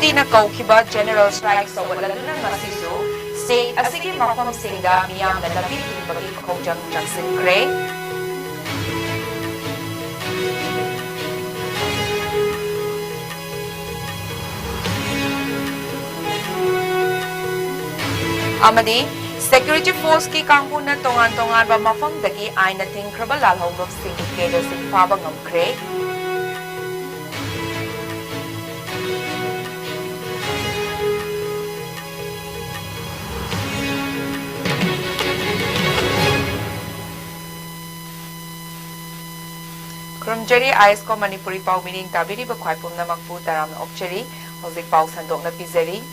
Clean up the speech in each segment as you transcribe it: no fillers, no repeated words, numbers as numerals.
JFD na kaukiba general strike sa wala na masiso, state asige mafam singda miyam na labit bagi khongjang Jackson Gray. Amadi security force ki kangbu na tongan-tongan ba mafam dagi ay na tingkraba lalhong lok sing kedo sing paba ngamkre. Krumjari ISCOM Manipuri pau meeting tabiri ba khwaipum na magpu taram na okchari hozik pau sandok na pizari.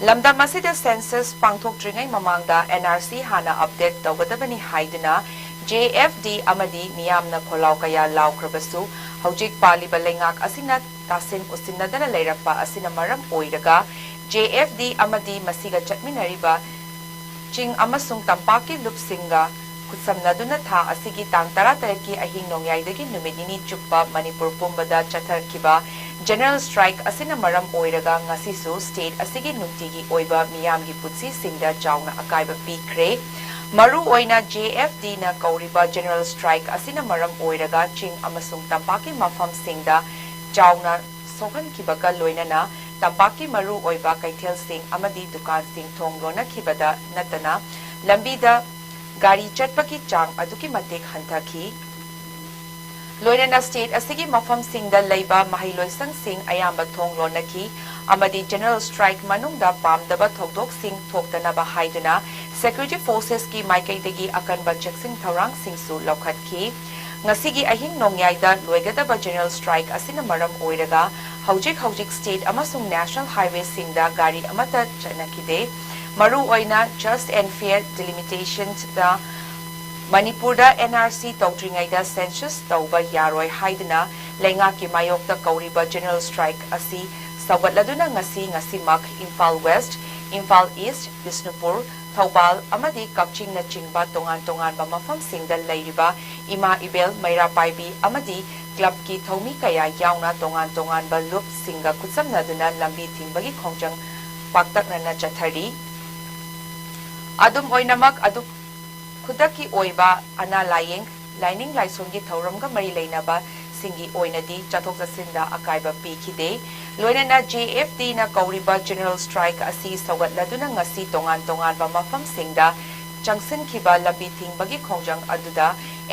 Lamda masida census pangthok tringai mamangda NRC hana update tawgadabani haiduna JFD amadi miyam na kholaw kaya lawkrabasu hojik paliba lengak asina tasin usinadana leirapa asina maram oiraga JFD amadi masiga chatminariba ching amasung tampaki lupsinga kusamnaduna tha asigi tang tarataraki ahing nongyai-dagi numit nini chukpa Manipur pumbada chatharkiba general strike asina maram oiraga ngasisu state asigi nungtigi oiba miyamgi putsi singda chawna akaiba pikre maru oina JFD na kauriba general strike asina maram oiraga ching amasung tampaki mafam singda chawna sohan kibaga loinana tampaki maru oiba kaithel sing amadi dukan sing thongrona kibada natana lambida gari chatpaki chang aduki matik hanthaki loinana state asigi mafam singda leiba mahiloisang sing ayamba thonglonaki amadi general strike manungda pamdaba thokdok sing thoktanaba haiduna security forces ki maikaidagi akanba checksing thorang singsu lokhatki ngasigi ahing nongyaida loigadaba general strike asina maram oiraga hojik state amasung national highway singda gari amata chanakide maru oina just and fair delimitations da Manipurda NRC tawtringaida census tawba yaroi haiduna lenga ki mayokta kauriba general strike asi sawatladuna ngasi mak Imphal West, Imphal East, Bisnupur, Thawbal amadi Kakching na chingba tongan ba mafam singda leiriba ima ibel maira paibi amadi club ki thomi kaya yauna tongan ba lup singa kutsamnaduna lambi thingbagi khongjang paktakna na chathari adum oinamak adu khudaki oiba ana lining laisongi thauramga mari leinaba singi oinadi chathok jasinda akaiba pikide loinana JFD na kauriba general strike asi sawatladuna ngasi tongan ba mafam singda changsin khiba labi thingbagi khongjang aduda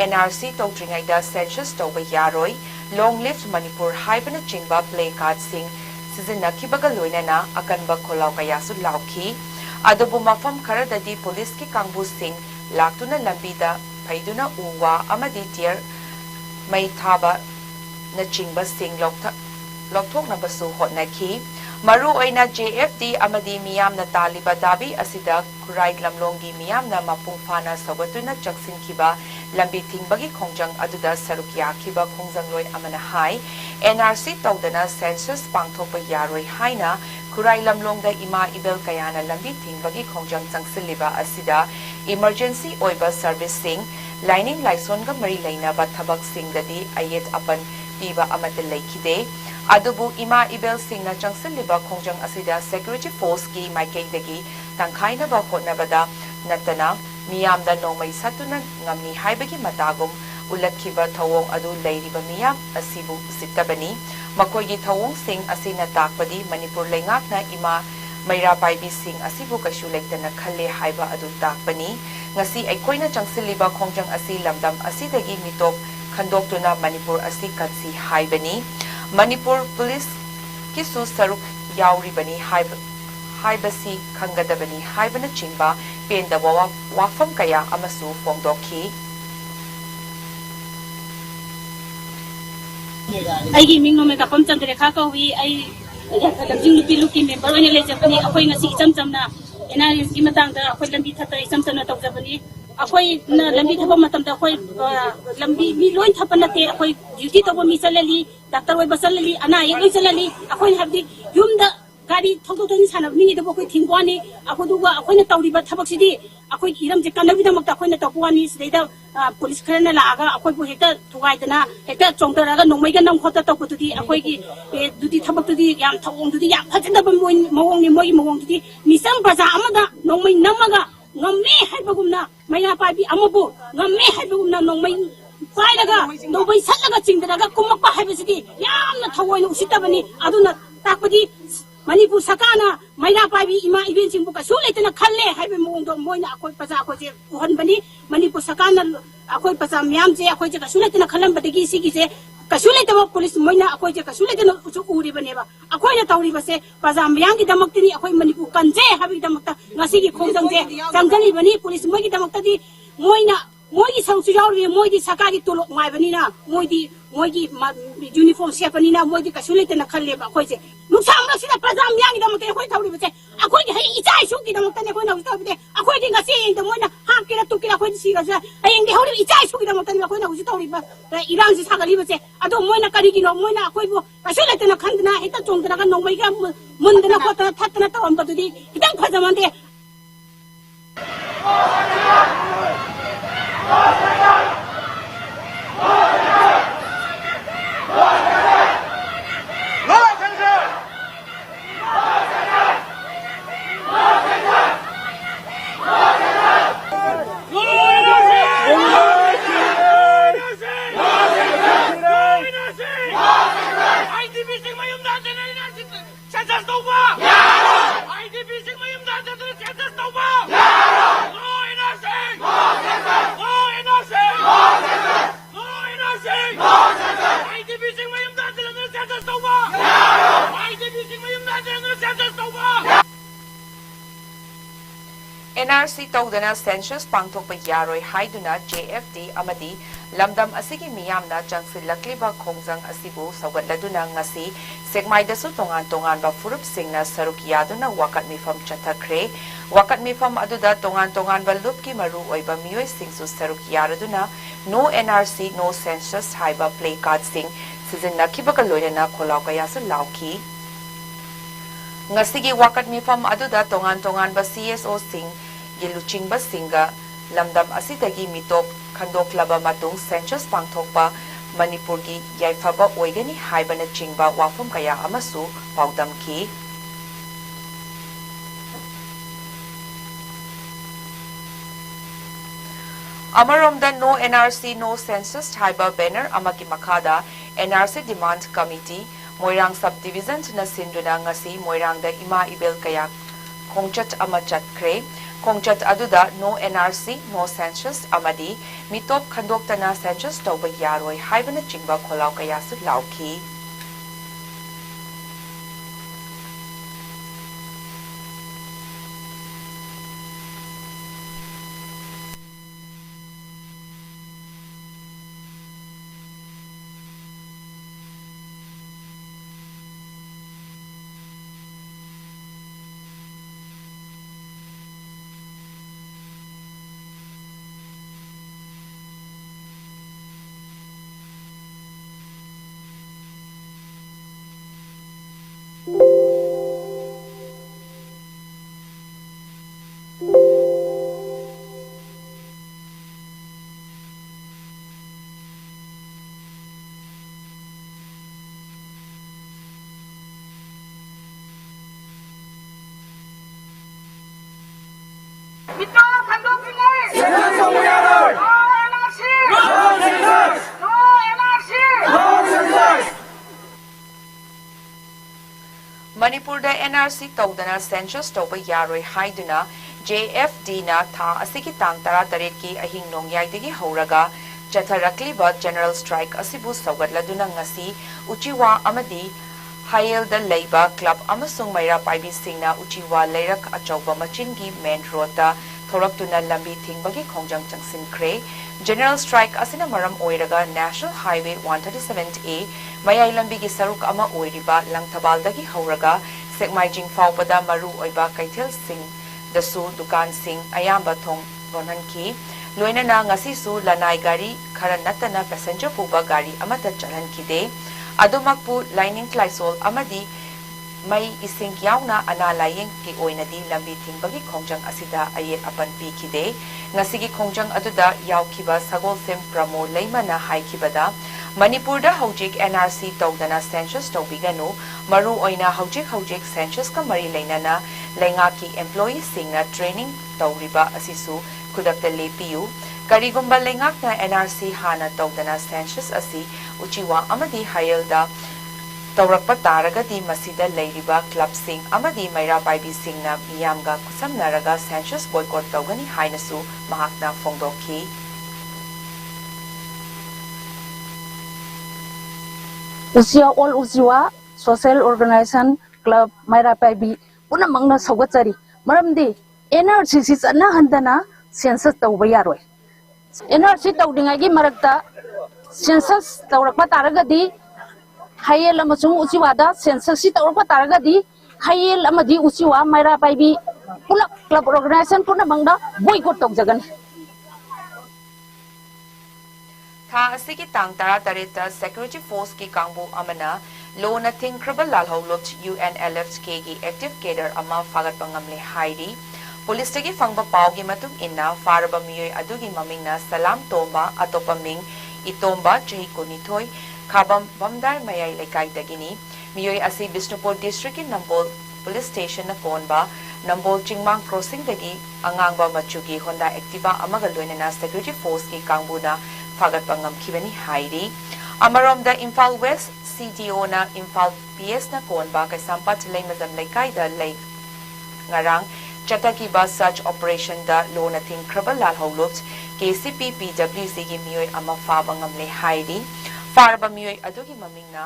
NRC tawtringaida census tawba yaroi long live Manipur haibana chingba play card sing sizina khibaga loinana akanba kholaw kaya su lauki adubu mafam kharadadi police ki kangbu sing laktuna lambida paiduna uwa amadi tier mai thaba na chingba sing lokthok na basu hotnaki maru oina JFD amadi miyam na taliba dabi asida kurai lamlongi miyam na mapung phana sabatuna chaksin khiba lambi thingbagi khongjang aduda sarukya khiba khongjang loi amana hai NRC tawdana census pangthokpa yaroi haina kurai lamlongda ima ibel kayana lambi thingbagi khongjang changsiliba asida emergency oiba servicing lining laisonga mari leina ba thabak singdadi ayet apan piba amata lekhide adubu ima ibel singna changsiliba khongjang asida security force ki maikaidagi tangkhaina ba khotnabada natana miyamda nongmai satuna ngamni haibagi matagum ulakhiba thawong adu leiriba miyam asibu sitabani makoigi thawong sing asina takpadi Manipur lengakna ima maira paibi sing asibu kashu lektana khalle haiba adu takpani ngasi aikoina changsiliba khongjang asi lamdam asidagi mitop khandoktuna Manipur asi kansi haibani Manipur police kisu saruk yauribani haibasi khangadabani haibana chingba penda wafam kaya amasu fongdokhi aigi mingno me kapam chandre kha ka wi ai jing luki member one le japani akoi ngasi chamna ena ki matang da akoi lambi thata chamna tok japani akoi na lambi thapa matam da akoi lambi mi loin thapa na te akoi duty to mi salali doctor wai basalali ana ai loi salali akoi habdi yumda गाड़ी थोड़ी साना mini दबो कोई थिंगवानी अखोदुगा अखोइना तौरिबा थबकसिदी अखोइ इरम जे कनबिदमक्ता अखोइना तपवानी सिदैदा police Kharna लागा अखोइबु हेक्ता थुगाइदना हेक्ता चोंगदरागा नोंमैगा नमखोता तपदुदी अखोइगी दुदी थबकदुदी याम थवोंदुदी याम फजदबा मवोंगनि मोगी मवोंदुदी मिसम प्रजा अमदा नोंमै नमगा ngame haibagumna maina pabi amubu ngame haibagumna nongmai pairaga nongmai satlaga chingdaraga kumakpa haibasidi yamna thawoina usitabani aduna takpadi manipur sakana maina pabi ima event singbu ka suletena khalle haibe mongdo moina akoi paja akoi je uhanbani manipur sakana akoi paja myam je akoi je ka suletena khalam badagi sigi je Kasulitaba police moina akoi je kasulitena usu uri baneba akoi na tauri base pazam yang ki damakti akoi manipur kanje habi damakta ngasi ki khongjang je jangjali bani police moi ki damakta di moina moi ki sausu yauri moi di sakari tolo mai bani na moi ki uniform sia bani na moi di kasulitena khalle ba akoi je nuksam ra sida pazam yang ki damakta akoi tauri base akoi ki hai ichai su ki damakta ne akoi na usu tauri akoi di ngasi ing moina ha kira tu kira akoi si ga sa ai ngi hori ichai su ki damakta ne akoi na usu tauri ba irang si sakali base ado moina karigino moina akoibo kasulitena khandna heta chongdana nongmaiga mundana khota thatna ta ambadudi hitang phajamande NRC tawdana census pangthokpa yaroi haiduna JFD amadi lamdam asigi miyamna changsilakliba khongjang asibu sawatladuna ngasi segmaidasu tongan ba furup singna saruk yaduna wakat mifam chathakre wakat mifam aduda tongan ba lupki maru oiba miyoi singsu saruk yaraduna no NRC no census haiba play card sing sizin nakibaga loina kholaw kayasu lauki ngasigi wakat mifam aduda tongan ba CSO sing giluching ba singa lamdam asidagi mitop khandoklaba matung census pangthokpa manipur gi yaifaba oigani haibana chingba wafam kaya amasu paudam ki Amaromda no NRC no census haiba banner amaki makada NRC demand committee Moirang subdivision na sinduna ngasi Moirang da ima ibel kaya kongchat amachat kre kongchat aduda no NRC no census amadi mitop khandoktana census tawba yaroi haibana chingba kholaw kaya su lauki Manipur da NRC tawdana census tawba yaroi haiduna JFD na tha asigi tang tara taret ki ahing nongyai hauraga chatharakliba general strike asibu sawgatladuna ngasi uchiwa amadi Hayel da Leiba Club amasung Maira Paibi Singna Uchiwa Leirak Achauba Machingi Main Road da Thoraktuna Lambi Thingbagi Khongjang Changsin Kre General Strike asina maram oiraga National Highway 137A Mayai Lambi gi saruk ama oiriba Langthabaldagi hauraga Sekmaijing Faupada Maru Oiba Kaithel Singh Dasu Dukan Singh Ayamba Thong Ronhanki Loinana ngasi su lanai gari khara natana passenger puba gari amata chalan kide Adumakpu lining Clysol amadi May ising yauna ana layeng ki oinadi lambi tingbagi khongjang asida ayet apan pikide ngasigi khongjang aduda yaukiba sagolsem pramo leimana haikibada Manipurda hojik NRC tawdana census tawbiganu maru oina hojik census ka mari leinana lengaki employee singna training tawriba asisu kudakta lepiu karigumba lengakna NRC hana tawdana census asi uchiwa amadi hayelda Taurakpa taragadi masida leiriba club sing amadi maira paibi singna miyamga kusamnaraga census boycott tawgani hainasu mahakna fongdokhi Usia all usiwa social organization club maira paibi puna mangna sawachari maramdi NRC sana handana census tawba yaroi NRC tawdingagi marakta census taurakpa taragadi Hayel amasung usiwada census si tawra taragadi hayel amadi usiwa maira paibi pula club organization puna bangda boycott tawjagan Tha asigi tang tara tarita security force ki kangbu amana lo na thingkraba lalho lot UNLF ki active cadre ama fagat pangamle hairi police tagi fangba paw gi matum inna faraba miyoy adugi mamingna salam tomba atopa ming itomba chahi konithoi Khabam Bamdar Mayai Lekai Dagini, Miyoy Asi Bishnupur District in Nambol Police Station na Konba, Nambol Chingmang Crossing Dagi, Angangba Machugi Honda Activa Amagaloina na Security Force ki Kangbuna, Fagat Pangam Kibani Hairi, Amarom da Imphal West, CDO na Imphal PS na Konba, kay Sampat Laymazam Lekai da Lay Ngarang, Chatakiba Search Operation da Lo na Ting Krabal Lalholupt, KCP PWC gi Miyoy Ama Fabangam Le Hairi, Farba miyoy adugi mamingna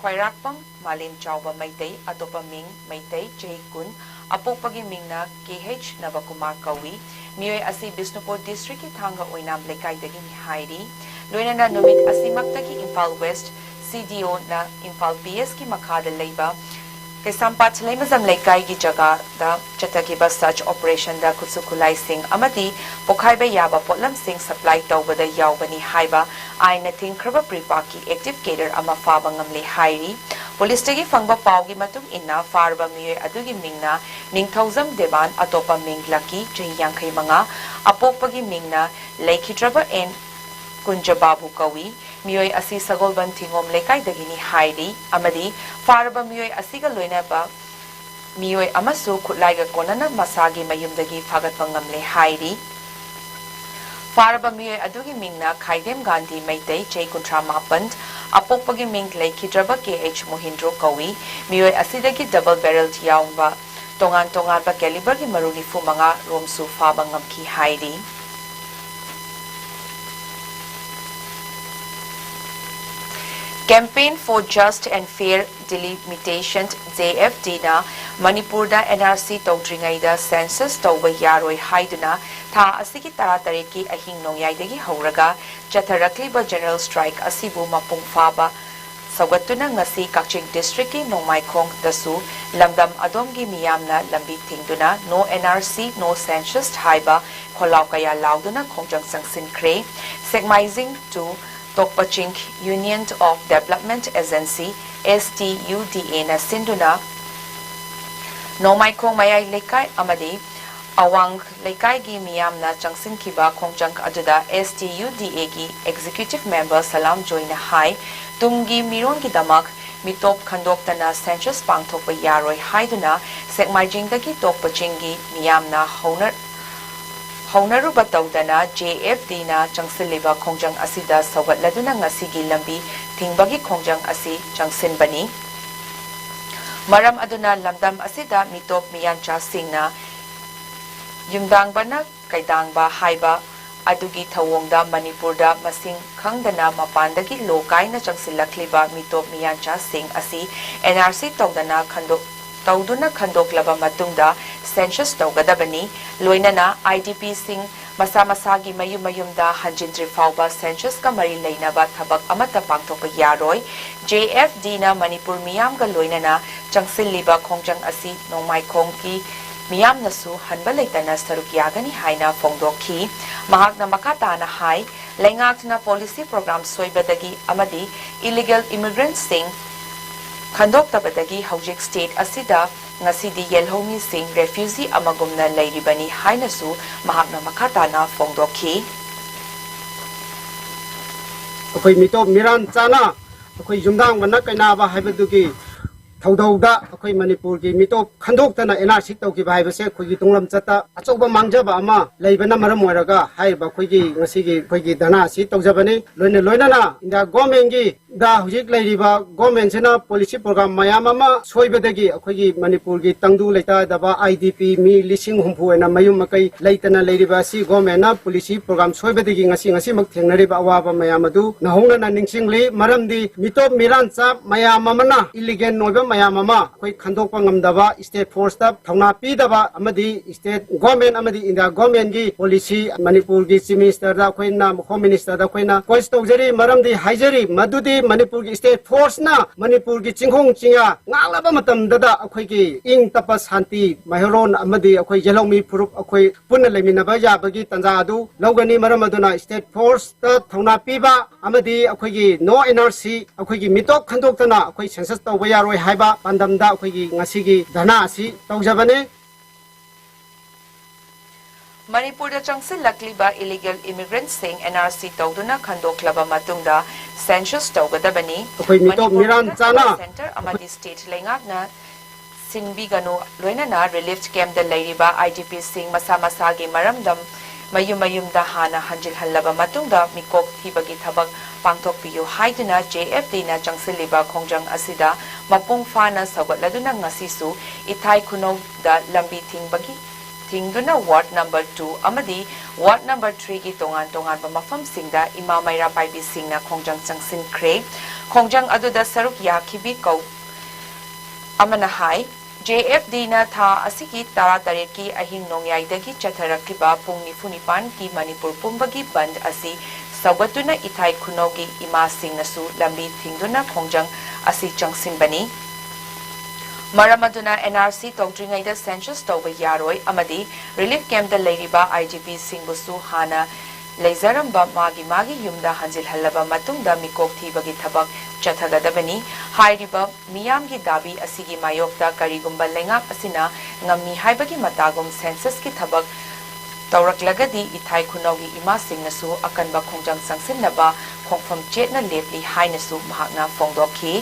Khwairakpang Malin Chawba Maitei Atopa Ming Maitei Chehikun Apokpagi Mingna KH Navakumar Kawi miyoy asi Bishnupur District ki Thanga Oinam Lekai dagi Hairi Loina na numit asimaktagi Imphal West CDO na Imphal PS ki Makhada Leiba kay Sampat Laymazam Lekai gi jaga da Chatakiba Search Operation da Kutsukulai Singh amadi Pokhaiba Yaba Potlam Singh supply tawbada yawbani haiba Aina Thingkraba Pripaki active cadre ama fabangam le hairi police tagi fangba pawgi matung inna farba miyoy adugi mingna ningthauzam deban atopa ming laki chahi yangkhai manga apokpagi mingna laikhidraba en kunjababu kawi miyoy asi sagolban thingom lekai dagini hairi amadi farba miyoy asiga loinaba miyoy amasu khutlaiga konana masagi mayumdagi fagatpangam le hairi Faraba miyoy adugi mingna Khaidem Gandhi Maitei Chei Kuntra Mapand Apokpagi Ming Laikhidraba KH Mohindro Kawi miyoy asidagi double barrel tiyawba tongan ba caliber gi maruni fu manga romsu fabangam ki hairi Campaign for Just and Fair Delimitation JFD na Manipurda NRC tawdringaida census tawba yaroi haiduna tha asigi taratareki ahing nongyaidagi hauraga chatharakliba general strike asibu mapung faba sagatuna ngasi Kakching district ki Nongmaikhong dasu lamdam adomgi miyamna lambi thingduna no NRC no census haiba kholaw kaya lauduna khongjang sangsin kre segmizing to Tokpaching Union of Development Agency STUDA na sinduna Nongmaikhong mayay lekai amadi awang lekai gi miyam na changsin kiba khongchang aduda STUDA gi executive member salam joina hai tumgi miron gi damak mitop khandokta na census pangthokpa yaroi haiduna sekmaijing da gi tokpaching gi miyam na Haunaru batawdana JFD na changsiliba khongjang asida sawatladuna ngasigi lambi tingbagi khongjang asi changsinbani maram aduna lamdam asida mitop miyancha singna yumdangbana kaidangba haiba adugi thawongda Manipurda masing khangdana mapandagi lokai na changsilakliba mitop miyancha sing asi NRC tawdana tawduna khandoklaba matungda census tawgadabani loinana IDP sing masa-masagi mayum-mayumda hanjintri fawba census ka mari lainaba thabak amata pangthokpa yaroi JFD na Manipur miyamga loinana changsilliba khongjang asi Nongmaikhong ki miyam nasu hanba leitana saruk yagani haina fongdokhi mahakna makata na hai lengak na policy program soibadagi amadi illegal immigrants sing ꯈꯟꯗꯣꯛꯇꯕꯗꯒꯤ ꯍꯧꯖꯤꯛ state ꯑꯁꯤꯗ ꯉꯁꯤꯗꯤ ꯌꯦꯜꯍꯧꯃꯤꯁꯤꯡ ꯔꯦꯐ꯭ꯌꯨꯖꯤ ꯑꯃꯒꯨꯝꯅ ꯂꯩꯔꯤꯕꯅꯤ ꯍꯥꯏꯅꯁꯨ ꯃꯍꯥꯛꯅ ꯃꯈꯥ ꯇꯥꯅ ꯐꯣꯡꯗꯣꯛꯈꯤ꯫ ꯑꯩꯈꯣꯏ ꯃꯤꯇꯣꯞ ꯃꯤꯔꯥꯟ ꯆꯥꯅ ꯑꯩꯈꯣꯏ ꯌꯨꯝꯊꯥꯡꯕꯅ ꯀꯩꯅꯥꯕ ꯍꯥꯏꯕꯗꯨꯒꯤ ꯊꯧꯗꯧꯗ ꯑꯩꯈꯣꯏ ꯃꯅꯤꯄꯨꯔꯒꯤ ꯃꯤꯇꯣꯞ ꯈꯟꯗꯣꯛꯇꯅ ꯑꯦꯟꯑꯥꯔꯁꯤ ꯇꯧꯈꯤꯕ ꯍꯥꯏꯕꯁꯦ ꯑꯩꯈꯣꯏꯒꯤ ꯇꯨꯡꯂꯝꯆꯠꯇ ꯑꯆꯧꯕ ꯃꯥꯡꯖꯕ ꯑꯃ ꯂꯩꯕꯅ ꯃꯔꯝ ꯑꯣꯏꯔꯒ ꯍꯥꯏꯔꯤꯕ ꯑꯩꯈꯣꯏꯒꯤ ꯉꯁꯤꯒꯤ ꯑꯩꯈꯣꯏꯒꯤ ꯙꯔꯅꯥ ꯑꯁꯤ ꯇꯧꯖꯕꯅꯤ꯫ ꯂꯣꯏꯅꯅ ꯏꯟꯗꯤꯌꯥ ꯒꯣꯔꯃꯦꯟꯒꯤ ꯍꯧꯖꯤꯛ ꯂꯩꯔꯤꯕ ꯒꯣꯔꯃꯦꯟꯁꯤꯅ ꯄꯣꯂꯤꯁꯤ ꯄ꯭ꯔꯣꯒ꯭ꯔꯥꯝ ꯃꯌꯥꯝ ꯑꯃ ꯁꯣꯏꯕꯗꯒꯤ ꯑꯩꯈꯣꯏꯒꯤ ꯃꯅꯤꯄꯨꯔꯒꯤ ꯇꯪꯗꯨ ꯂꯩꯇꯥꯗꯕ IDP ꯃꯤ 50,000 ꯑꯣꯏꯅ ꯃꯌꯨꯝ ꯃꯀꯩ ꯂꯩꯇꯅ ꯂꯩꯔꯤꯕ ꯑꯁꯤ ꯒꯣꯔꯃꯦꯟꯅ ꯄꯣꯂꯤꯁꯤ ꯄ꯭ꯔꯣꯒ꯭ꯔꯥꯝ ꯁꯣꯏꯕꯗꯒꯤ ꯉꯁꯤꯃꯛ ꯊꯦꯡꯅꯔꯤꯕ ꯑꯋꯥꯕ ꯃꯌꯥꯝ ꯑꯗꯨ ꯅꯧꯍꯧꯅꯅ ꯅꯤꯡꯁꯤꯡꯂꯤ꯫ ꯃꯔꯝꯗꯤ ꯃꯤꯇꯣꯞ ꯃꯤꯔꯥꯟꯆꯥ ꯃꯌꯥꯝ ꯑꯃꯅ ꯏꯂꯤꯒꯦꯟ ꯑꯣꯏꯕ ꯃꯌꯥꯝ ꯑꯃ ꯑꯩꯈꯣꯏ ꯈꯟꯗꯣꯛꯄ ꯉꯝꯗꯕ ꯁ꯭ꯇꯦꯠ ꯐꯣꯔꯁꯇ ꯊꯧꯅꯥ ꯄꯤꯗꯕ ꯑꯃꯗꯤ ꯁ꯭ꯇꯦꯠ ꯒꯣꯔꯃꯦꯟ ꯑꯃꯗꯤ ꯏꯟꯗꯤꯌꯥ ꯒꯣꯔꯃꯦꯟꯒꯤ ꯄꯣꯂꯤꯁꯤ ꯃꯅꯤꯄꯨꯔꯒꯤ ꯆꯤꯐ ꯃꯤꯅꯤꯁꯇꯔꯗ ꯑꯩꯈꯣꯏꯅ ꯍꯣꯝ ꯃꯤꯅꯤꯁꯇꯔꯗ ꯑꯩꯈꯣꯏꯅ ꯀꯣꯏꯁ ꯇꯧꯖꯔꯤ꯫ ꯃꯔꯝꯗꯤ ꯍꯥꯏꯖꯔꯤ ꯃꯗꯨꯗꯤ ꯃꯅꯤꯄꯨꯔꯒꯤ ꯁ꯭ꯇꯦꯠ ꯐꯣꯔꯁꯅ ꯃꯅꯤꯄꯨꯔꯒꯤ ꯆꯤꯡꯈꯣꯡ ꯆꯤꯡꯌꯥ ꯉꯥꯛꯂꯕ ꯃꯇꯝꯗꯗ ꯑꯩꯈꯣꯏꯒꯤ ꯏꯪ ꯇꯞꯄ ꯁꯥꯟꯇꯤ ꯃꯩꯍꯧꯔꯣꯟ ꯑꯃꯗꯤ ꯑꯩꯈꯣꯏ ꯌꯦꯜꯍꯧꯃꯤ ꯐꯨꯔꯨꯞ ꯑꯩꯈꯣꯏ ꯄꯨꯟꯅ ꯂꯩꯃꯤꯟꯅꯕ ꯌꯥꯕꯒꯤ ꯇꯥꯟꯖꯥ ꯑꯗꯨ ꯂꯧꯒꯅꯤ꯫ ꯃꯔꯝ ꯑꯗꯨꯅ ꯁ꯭ꯇꯦꯠ ꯐꯣꯔꯁꯇ ꯊꯧꯅꯥ ꯄꯤꯕ ꯑꯃꯗꯤ ꯑꯩꯈꯣꯏꯒꯤ ꯅꯣ NRC ꯑꯩꯈꯣꯏꯒꯤ ꯃꯤꯇꯣꯞ ꯈꯟꯗꯣꯛꯇꯅ ꯑꯩꯈꯣꯏ ꯁꯦꯟꯁꯁ ꯇꯧꯕ ꯌꯥꯔꯣꯏ ꯍꯥꯏꯕ ꯄꯥꯟꯗꯝꯗ ꯑꯩꯈꯣꯏꯒꯤ ꯉꯁꯤꯒꯤ ꯙꯔꯅꯥ ꯑꯁꯤ ꯇꯧꯖꯕꯅꯤ꯫ ꯃꯅꯤꯄꯨꯔꯗ ꯆꯪꯁꯤꯜꯂꯛꯂꯤꯕ ꯏꯂꯤꯒꯦꯜ ꯏꯃꯤꯒ꯭ꯔꯦꯟꯠꯁꯤꯡ NRC ꯇꯧꯗꯨꯅ ꯈꯟꯗꯣꯛꯂꯕ ꯃꯇꯨꯡꯗ ꯁꯦꯟꯁꯁ ꯇꯧꯒꯗꯕꯅꯤ꯫ ꯑꯩꯈꯣꯏ ꯃꯤꯇꯣꯞ ꯃꯤꯔꯥꯟ ꯆꯥꯅ ꯁꯦꯟꯇꯔ ꯑꯃꯗꯤ ꯁ꯭ꯇꯦꯠ ꯂꯩꯉꯥꯛꯅ ꯁꯤꯟꯕꯤꯒꯅꯨ ꯂꯣꯏꯅꯅ ꯔꯤꯂꯤꯐ ꯀꯦꯝꯞꯇ ꯂꯩꯔꯤꯕ IDPꯁꯤꯡ ꯃꯁꯥ ꯃꯁꯥꯒꯤ ꯃꯔꯝꯗꯝ ꯃꯌꯨꯝꯗ ꯍꯥꯟꯅ ꯍꯟꯖꯤꯜꯍꯜꯂꯕ ꯃꯇꯨꯡꯗ ꯃꯤꯀꯣꯛ ꯊꯤꯕꯒꯤ ꯊꯕꯛ ꯄꯥꯡꯊꯣꯛꯄꯤꯌꯨ ꯍꯥꯏꯗꯨꯅ JFDꯅ ꯆꯪꯁꯤꯜꯂꯤꯕ ꯈꯣꯡꯖꯪ ꯑꯁꯤꯗ ꯃꯄꯨꯡ ꯐꯥꯅ ꯁꯧꯒꯠꯂꯗꯨꯅ ꯉꯁꯤꯁꯨ ꯏꯊꯥꯏ ꯈꯨꯅꯧꯗ ꯂꯝꯕꯤ ꯊꯤꯡꯗꯨꯅ ꯋꯥꯔꯗ ꯅꯝꯕꯔ 2 ꯑꯃꯗꯤ ꯋꯥꯔꯗ ꯅꯝꯕꯔ 3ꯒꯤ ꯇꯣꯉꯥꯟꯕ ꯃꯐꯝꯁꯤꯡꯗ ꯏꯃꯥ ꯃꯩꯔꯥ ꯄꯥꯏꯕꯤꯁꯤꯡꯅ ꯈꯣꯡꯖꯪ ꯆꯪꯁꯤꯟꯈ꯭ꯔꯦ꯫ ꯈꯣꯡꯖꯪ ꯑꯗꯨꯗ ꯁꯔꯨꯛ ꯌꯥꯈꯤꯕꯤ ꯑꯃꯅ ꯍꯥꯏ JFDꯅ ꯊꯥ ꯑꯁꯤꯒꯤ 18ꯀꯤ ꯑꯍꯤꯡ ꯅꯣꯡꯌꯥꯏꯗꯒꯤ ꯆꯠꯊꯔꯛꯂꯤꯕ ꯄꯨꯡ 94ꯀꯤ ꯃꯅꯤꯄꯨꯔ ꯄꯨꯝꯕꯒꯤ ꯕꯟꯗ ꯑꯁꯤ ꯁꯧꯒꯠꯇꯨꯅ ꯏꯊꯥꯏ ꯈꯨꯅꯧꯒꯤ ꯏꯃꯥꯁꯤꯡꯅꯁꯨ ꯂꯝꯕꯤ ꯊꯤꯡꯗꯨꯅ ꯈꯣꯡꯖꯪ ꯑꯁꯤ ꯆꯪꯁꯤꯟꯕꯅꯤ꯫ ꯃꯔꯝ ꯑꯗꯨꯅ NRC ꯇꯧꯗ꯭ꯔꯤꯉꯩꯗ ꯁꯦꯟꯁꯁ ꯇꯧꯕ ꯌꯥꯔꯣꯏ ꯑꯃꯗꯤ ꯔꯤꯂꯤꯐ ꯀꯦꯝꯞꯇ ꯂꯩꯔꯤꯕ IDPꯁꯤꯡꯕꯨꯁꯨ ꯍꯥꯟꯅ ꯂꯩꯖꯔꯝꯕ ꯃꯥꯒꯤ ꯌꯨꯝꯗ ꯍꯟꯖꯤꯜꯍꯜꯂꯕ ꯃꯇꯨꯡꯗ ꯃꯤꯀꯣꯛ ꯊꯤꯕꯒꯤ ꯊꯕꯛ ꯆꯠꯊꯒꯗꯕꯅꯤ꯫ ꯍꯥꯏꯔꯤꯕ ꯃꯤꯌꯥꯝꯒꯤ ꯗꯥꯕꯤ ꯑꯁꯤꯒꯤ ꯃꯥꯌꯣꯛꯇ ꯀꯔꯤꯒꯨꯝꯕ ꯂꯩꯉꯥꯛ ꯑꯁꯤꯅ ꯉꯝꯃꯤ ꯍꯥꯏꯕꯒꯤ ꯃꯇꯥꯒꯨꯝ ꯁꯦꯟꯁꯁꯀꯤ ꯊꯕꯛ ꯇꯧꯔꯛꯂꯒꯗꯤ ꯏꯊꯥꯏ ꯈꯨꯅꯧꯒꯤ ꯏꯃꯥꯁꯤꯡꯅꯁꯨ ꯑꯀꯟꯕ ꯈꯣꯡꯖꯪ ꯆꯪꯁꯤꯟꯅꯕ ꯈꯣꯡꯐꯝ ꯆꯦꯠꯅ ꯂꯦꯞꯂꯤ ꯍꯥꯏꯅꯁꯨ ꯃꯍꯥꯛꯅ ꯐꯣꯡꯗꯣꯛꯈꯤ꯫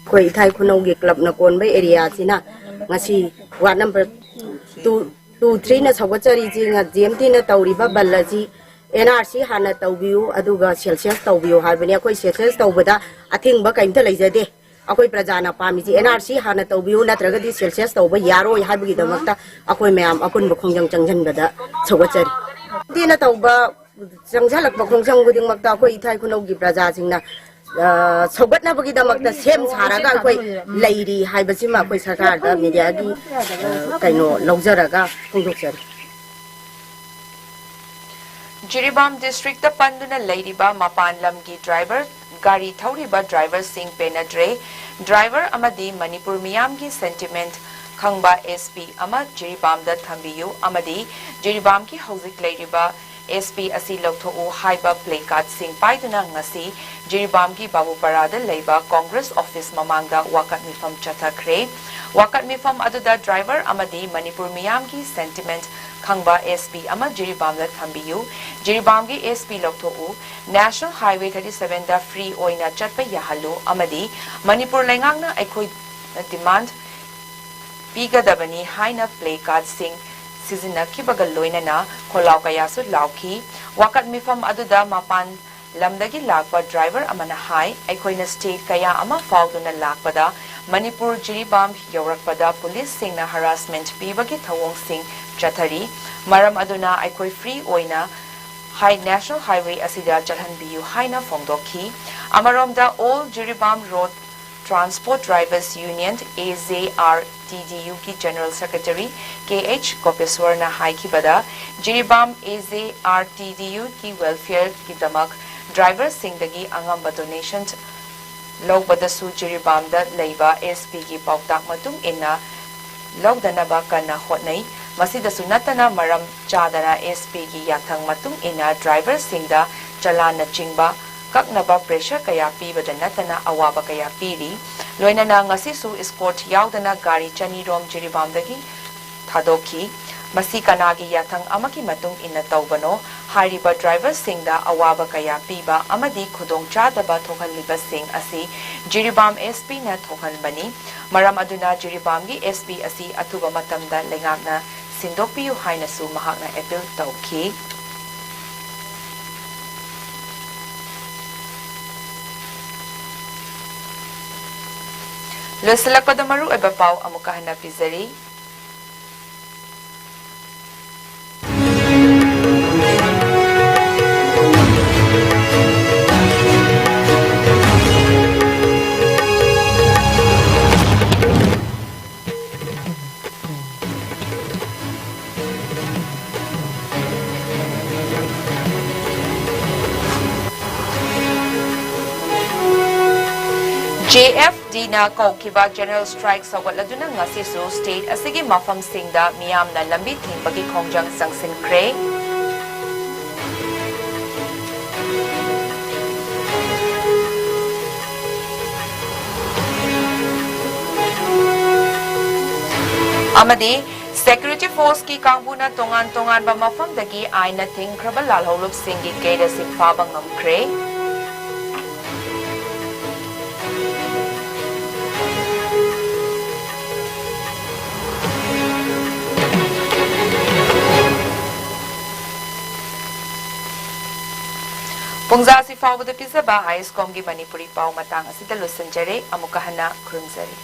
ꯑꯩꯈꯣꯏ ꯏꯊꯥꯏ ꯈꯨꯅꯧꯒꯤ ꯀ꯭ꯂꯕꯅ ꯀꯣꯟꯕ ꯑꯦꯔꯤꯌꯥꯁꯤꯅ ꯉꯁꯤ ꯋꯥꯔꯗ ꯅꯝꯕꯔ 2-3ꯅ ꯁꯧꯒꯠꯆꯔꯤꯁꯤ GMTꯅ ꯇꯧꯔꯤꯕ ꯕꯜ ꯑꯁꯤ NRC ꯍꯥꯟꯅ ꯇꯧꯕꯤꯌꯨ ꯑꯗꯨꯒ ꯁꯦꯟꯁꯁ ꯇꯧꯕꯤꯌꯨ ꯍꯥꯏꯕꯅꯤ꯫ ꯑꯩꯈꯣꯏ ꯁꯦꯟꯁꯁ ꯇꯧꯕꯗ ꯑꯊꯤꯡꯕ ꯀꯩꯝꯇ ꯂꯩꯖꯗꯦ꯫ ꯑꯩꯈꯣꯏ ꯄ꯭ꯔꯖꯥꯅ ꯄꯥꯝꯃꯤꯁꯤ NRC ꯍꯥꯟꯅ ꯇꯧꯕꯤꯌꯨ ꯅꯠꯇ꯭ꯔꯒꯗꯤ ꯁꯦꯟꯁꯁ ꯇꯧꯕ ꯌꯥꯔꯣꯏ ꯍꯥꯏꯕꯒꯤꯗꯃꯛꯇ ꯑꯩꯈꯣꯏ ꯃꯌꯥꯝ ꯑꯄꯨꯟꯕ ꯈꯣꯡꯖꯪ ꯆꯪꯁꯤꯟꯕꯗ ꯁꯧꯒꯠꯆꯔꯤ꯫ GMTꯅ ꯇꯧꯕ ꯆꯪꯁꯤꯜꯂꯛꯄ ꯈꯣꯡꯖꯪ ꯈꯨꯗꯤꯡꯃꯛꯇ ꯑꯩꯈꯣꯏ ꯏꯊꯥꯏ ꯈꯨꯅꯧꯒꯤ ꯄ꯭ꯔꯖꯥꯁꯤꯡꯅ ꯁꯧꯒꯠꯅꯕꯒꯤꯗꯃꯛꯇ ꯁꯦꯝ ꯁꯥꯔꯒ ꯑꯩꯈꯣꯏ ꯂꯩꯔꯤ ꯍꯥꯏꯕꯁꯤꯃ ꯑꯩꯈꯣꯏ ꯁꯔꯀꯥꯔꯗ ꯃꯤꯗꯤꯌꯥꯒꯤ ꯀꯩꯅꯣ ꯂꯧꯖꯔꯒ ꯐꯣꯡꯗꯣꯛꯆꯔꯤ꯫ ꯖꯤꯔꯤꯕꯥꯝ ꯗꯤꯁꯇ꯭ꯔꯤꯛꯇ ꯄꯟꯗꯨꯅ ꯂꯩꯔꯤꯕ ꯃꯄꯥꯟ ꯂꯝꯒꯤ ꯒꯥꯔꯤ ꯊꯧꯔꯤꯕ ꯗ꯭ꯔꯥꯏꯚꯔꯁꯤꯡ ꯄꯦꯟꯅꯗ꯭ꯔꯦ꯫ ꯗ꯭ꯔꯥꯏꯚꯔ ꯑꯃꯗꯤ ꯃꯅꯤꯄꯨꯔ ꯃꯤꯌꯥꯝꯒꯤ ꯁꯦꯟꯇꯤꯃꯦꯟꯠ ꯈꯪꯕ SP ꯑꯃ ꯖꯤꯔꯤꯕꯥꯝꯗ ꯊꯝꯕꯤꯌꯨ ꯑꯃꯗꯤ ꯖꯤꯔꯤꯕꯥꯝꯒꯤ ꯍꯧꯖꯤꯛ ꯂꯩꯔꯤꯕ SP ꯑꯁꯤ ꯂꯧꯊꯣꯛꯎ ꯍꯥꯏꯕ ꯄ꯭ꯂꯦꯀꯥꯔꯗꯁꯤꯡ ꯄꯥꯏꯗꯨꯅ ꯉꯁꯤ ꯖꯤꯔꯤꯕꯥꯝꯒꯤ ꯕꯥꯕꯨꯄꯥꯔꯥꯗ ꯂꯩꯕ ꯀꯣꯡꯒ꯭ꯔꯦꯁ ꯑꯣꯐꯤꯁ ꯃꯃꯥꯡꯗ ꯋꯥꯀꯠ ꯃꯤꯐꯝ ꯆꯠꯊꯈ꯭ꯔꯦ꯫ ꯋꯥꯀꯠ ꯃꯤꯐꯝ ꯑꯗꯨꯗ ꯗ꯭ꯔꯥꯏꯚꯔ ꯑꯃꯗꯤ ꯃꯅꯤꯄꯨꯔ ꯃꯤꯌꯥꯝꯒꯤ ꯁꯦꯟꯇꯤꯃꯦꯟꯠ ꯈꯪꯕ SP ꯑꯃ ꯖꯤꯔꯤꯕꯥꯝꯗ ꯊꯝꯕꯤꯌꯨ, ꯖꯤꯔꯤꯕꯥꯝꯒꯤ SP ꯂꯧꯊꯣꯛꯎ, ꯅꯦꯁꯅꯦꯜ हाईवे 37ꯗ ꯐ꯭ꯔꯤ ꯑꯣꯏꯅ ꯆꯠꯄ ꯌꯥꯍꯜꯂꯨ ꯑꯃꯗꯤ ꯃꯅꯤꯄꯨꯔ ꯂꯩꯉꯥꯛꯅ ꯑꯩꯈꯣꯏꯅ ꯗꯤꯃꯥꯟꯗ ꯄꯤꯒꯗꯕꯅꯤ ꯍꯥꯏꯅ ꯄ꯭ꯂꯦꯀꯥꯔꯗꯁꯤꯡ ꯁꯤꯖꯤꯟꯅꯈꯤꯕꯒ ꯂꯣꯏꯅꯅ ꯈꯣꯜꯂꯥꯎ ꯀꯌꯥꯁꯨ ꯂꯥꯎꯈꯤ꯫ ꯋꯥꯀꯠ ꯃꯤꯐꯝ ꯑꯗꯨꯗ ꯃꯄꯥꯟ ꯂꯝꯗꯒꯤ ꯂꯥꯛꯄ ꯗ꯭ꯔꯥꯏꯚꯔ ꯑꯃꯅ ꯍꯥꯏ ꯑꯩꯈꯣꯏꯅ ꯁ꯭ꯇꯦꯠ ꯀꯌꯥ ꯑꯃ ꯐꯥꯎꯗꯨꯅ ꯂꯥꯛꯄꯗ ꯃꯅꯤꯄꯨꯔ ꯖꯤꯔꯤꯕꯥꯝ ꯌꯧꯔꯛꯄꯗ ꯄꯨꯂꯤꯁꯁꯤꯡꯅ ꯍꯔꯥꯁꯃꯦꯟꯠ ꯄꯤꯕꯒꯤ ꯊꯧꯑꯣꯡꯁꯤꯡ ꯆꯠꯊꯔꯤ꯫ ꯃꯔꯝ ꯑꯗꯨꯅ ꯑꯩꯈꯣꯏ ꯐ꯭ꯔꯤ ꯑꯣꯏꯅ ꯅꯦꯁꯅꯦꯜ हाईवे ꯑꯁꯤꯗ ꯆꯠꯍꯟꯕꯤꯌꯨ ꯍꯥꯏꯅ ꯐꯣꯡꯗꯣꯛꯈꯤ꯫ ꯑꯃꯔꯣꯝꯗ all Jiribam road transport drivers union AJRTDUꯒꯤ जनरल सेक्रेटरी KH गोपेश्वरना हाइखिबदा जिरीबाम AJRTDUꯒꯤ वेलफेयरगिदमक ड्राइवर्ससिंगदगी अंगंबा डोनेशन लौबदसु जिरीबामदा लैबा SPगी पाउताक मतुंग इन्ना लौदनबा कन्ना होटनै ꯃꯁꯤꯗꯁꯨ ꯅꯠꯇꯅ ꯃꯔꯝ ꯆꯥꯗꯅ SP ꯒꯤ ꯌꯥꯊꯪ ꯃꯇꯨꯡ ꯏꯟꯅ ꯗ꯭ꯔꯥꯏꯚꯔꯁꯤꯡꯗ ꯆꯂꯥꯟꯅ ꯆꯤꯡꯕ ꯀꯛꯅꯕ ꯄ꯭ꯔꯦꯁꯔ ꯀꯌꯥ ꯄꯤꯕꯗ ꯅꯠꯇꯅ ꯑꯋꯥꯕ ꯀꯌꯥ ꯄꯤꯔꯤ ꯂꯣꯏꯅꯅ ꯉꯁꯤꯁꯨ ꯏꯁꯀꯣꯔꯠ ꯌꯥꯎꯗꯅ ꯒꯥꯔꯤ 200 ꯔꯣꯝ ꯖꯤꯔꯤꯕꯥꯝꯗꯒꯤ ꯊꯥꯗꯣꯛꯈꯤ ꯃꯁꯤ ꯀꯅꯥꯒꯤ ꯌꯥꯊꯪ ꯑꯃꯒꯤ ꯃꯇꯨꯡ ꯏꯟꯅ ꯇꯧꯕꯅꯣ ꯍꯥꯏꯔꯤꯕ ꯗ꯭ꯔꯥꯏꯚꯔꯁꯤꯡꯗ ꯑꯋꯥꯕ ꯀꯌꯥ ꯄꯤꯕ ꯑꯃꯗꯤ ꯈꯨꯗꯣꯡꯆꯥꯗꯕ ꯊꯣꯛꯍꯜꯂꯤꯕꯁꯤꯡ ꯑꯁꯤ ꯖꯤꯔꯤꯕꯥꯝ SP ꯅ ꯊꯣꯛꯍꯟꯕꯅꯤ ꯃꯔꯝ ꯑꯗꯨꯅ ꯖꯤꯔꯤꯕꯥꯝꯒꯤ SP ꯑꯁꯤ ꯑꯊꯨꯕ ꯃꯇꯝꯗ ꯂꯩꯉꯥꯛꯅ ꯁꯤꯟꯗꯣꯛꯄꯤꯌꯨ ꯍꯥꯏꯅꯁꯨ ꯃꯍꯥꯛꯅ ꯑꯦꯄꯤꯜ ꯇꯧꯈꯤ ꯂꯣꯏꯁꯤꯜꯂꯛꯄꯗ ꯃꯔꯨꯑꯣꯏꯕ ꯄꯥꯎ ꯑꯃꯨꯛꯀ ꯍꯟꯅ ꯄꯤꯖꯔꯤ JFD na kaukiba general strike sawatladuna ngasisu state asigi mafamsingda miyamna lambi thingpagi khongjang sangsinkre amadi security force ki kangbuna tongan ba mafamdagi aina thingkraba lalholuk singi geda sikfaba ngamkre Pungza si fawda pisaba ISCOM gi Manipuri pau matang asida lusanjare amuka hana krumzari